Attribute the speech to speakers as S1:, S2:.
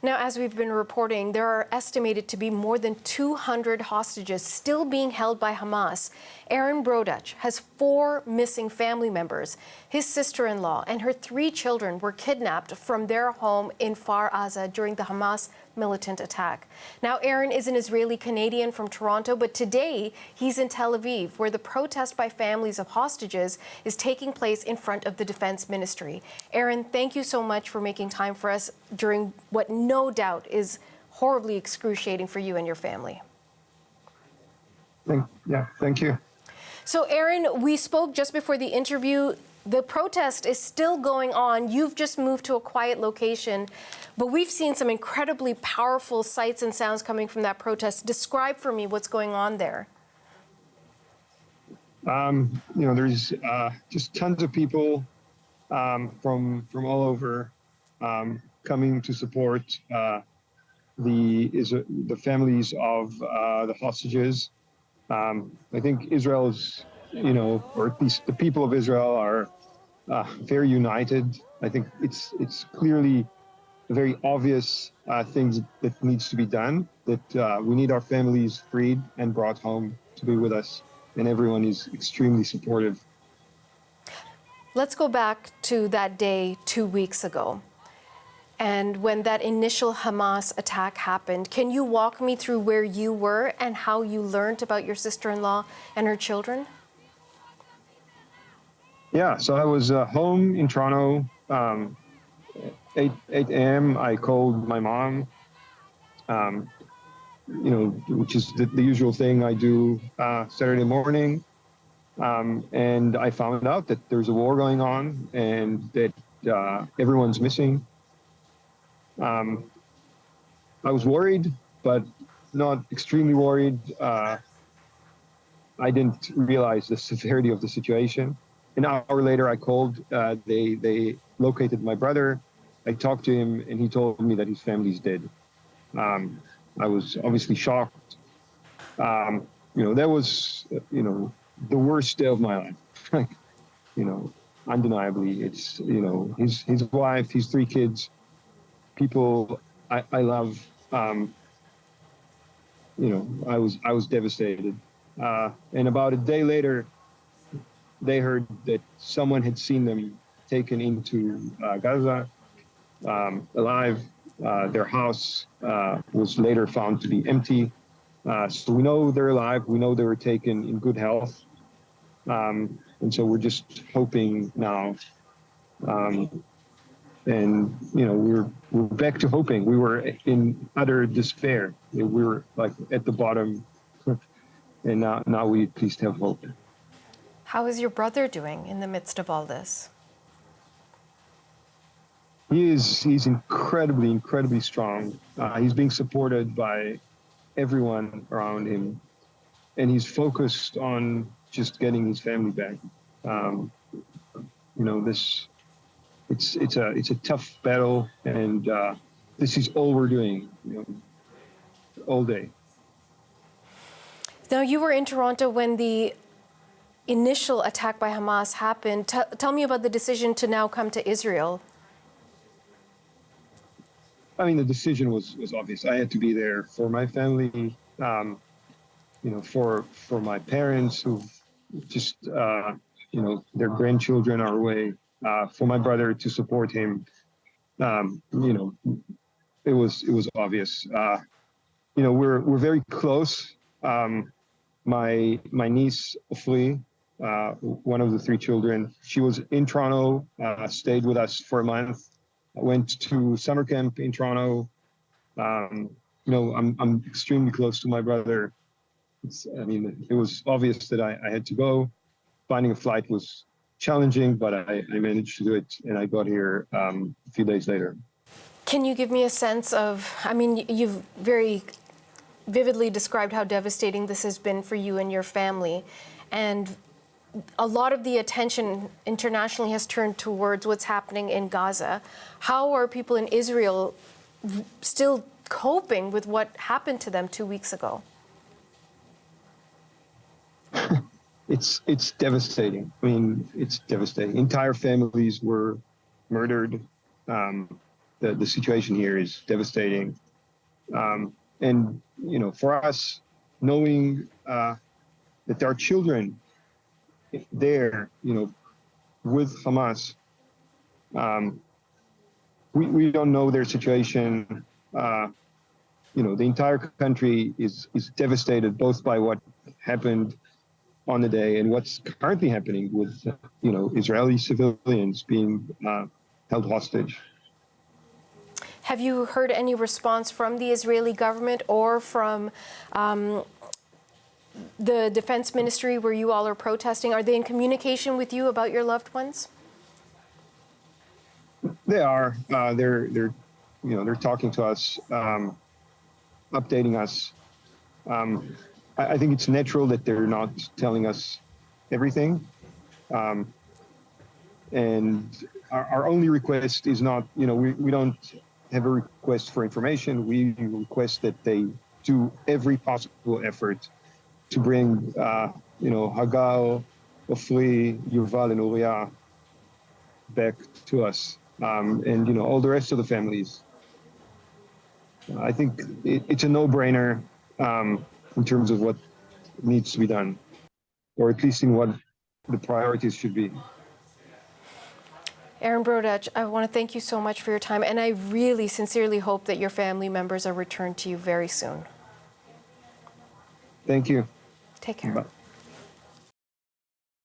S1: Now, as we've been reporting, there are estimated to be more than 200 hostages still being held by Hamas. Aharon Brodutch has 4 missing family members. His sister-in-law and her 3 children were kidnapped from their home in Kfar Aza during the Hamas militant attack. Now, Aharon is an Israeli-Canadian from Toronto, but today he's in Tel Aviv, where the protest by families of hostages is taking place in front of the Defense Ministry. Aharon, thank you so much for making time for us during what no doubt is horribly excruciating for you and your family.
S2: Thank you.
S1: So, Aharon, we spoke just before the interview. The protest is still going on. You've just moved to a quiet location, but we've seen some incredibly powerful sights and sounds coming from that protest. Describe for me what's going on there.
S2: There's just tons of people from all over coming to support the families of the hostages. I think Israel is, or at least the people of Israel are very united. I think it's clearly a very obvious things that needs to be done, that we need our families freed and brought home to be with us, and everyone is extremely supportive.
S1: Let's go back to that day 2 weeks ago, and when that initial Hamas attack happened. Can you walk me through where you were and how you learned about your sister-in-law and her children?
S2: Yeah, so I was home in Toronto, 8 a.m. I called my mom, which is the usual thing I do Saturday morning. And I found out that there's a war going on and that everyone's missing. I was worried, but not extremely worried. I didn't realize the severity of the situation. An hour later, I called. They located my brother. I talked to him, and he told me that his family's dead. I was obviously shocked. That was, the worst day of my life. Undeniably, it's, his wife, his 3 kids, people I love. I was devastated. And about a day later, they heard that someone had seen them taken into Gaza alive. Their house was later found to be empty. So we know they're alive. We know they were taken in good health. And so we're just hoping now. We're back to hoping. We were in utter despair. We were like at the bottom, and now we at least have hope.
S1: How is your brother doing in the midst of all this?
S2: He's incredibly strong. He's being supported by everyone around him, and he's focused on just getting his family back. It's a tough battle, and this is all we're doing, all day.
S1: Now, you were in Toronto when the initial attack by Hamas happened. Tell me about the decision to now come to Israel.
S2: I mean, the decision was obvious. I had to be there for my family, for my parents who just, their grandchildren are away, for my brother to support him. It was obvious. We're very close. My niece, Ofli, one of the 3 children, she was in Toronto, stayed with us for a month. I went to summer camp in Toronto. I'm extremely close to my brother. It was obvious that I had to go. Finding a flight was challenging, but I managed to do it, and I got here a few days later.
S1: Can you give me a sense of, you've very vividly described how devastating this has been for you and your family, and a lot of the attention internationally has turned towards what's happening in Gaza. How are people in Israel still coping with what happened to them 2 weeks ago?
S2: It's devastating. It's devastating. Entire families were murdered. the situation here is devastating. And, for us, knowing that there are children there, with Hamas, we don't know their situation. The entire country is devastated both by what happened on the day and what's currently happening with, Israeli civilians being held hostage.
S1: Have you heard any response from the Israeli government or from the Defense Ministry where you all are protesting? Are they in communication with you about your loved ones?
S2: They are. They're talking to us, updating us. I think it's natural that they're not telling us everything. And our only request is not, we don't have a request for information. We request that they do every possible effort to bring, Hagar, Ofri, Yuval, and Uriah back to us, and all the rest of the families. I think it's a no-brainer in terms of what needs to be done, or at least in what the priorities should be.
S1: Aharon Brodutch, I want to thank you so much for your time, and I really sincerely hope that your family members are returned to you very soon.
S2: Thank you.
S1: Take care.
S2: Bye.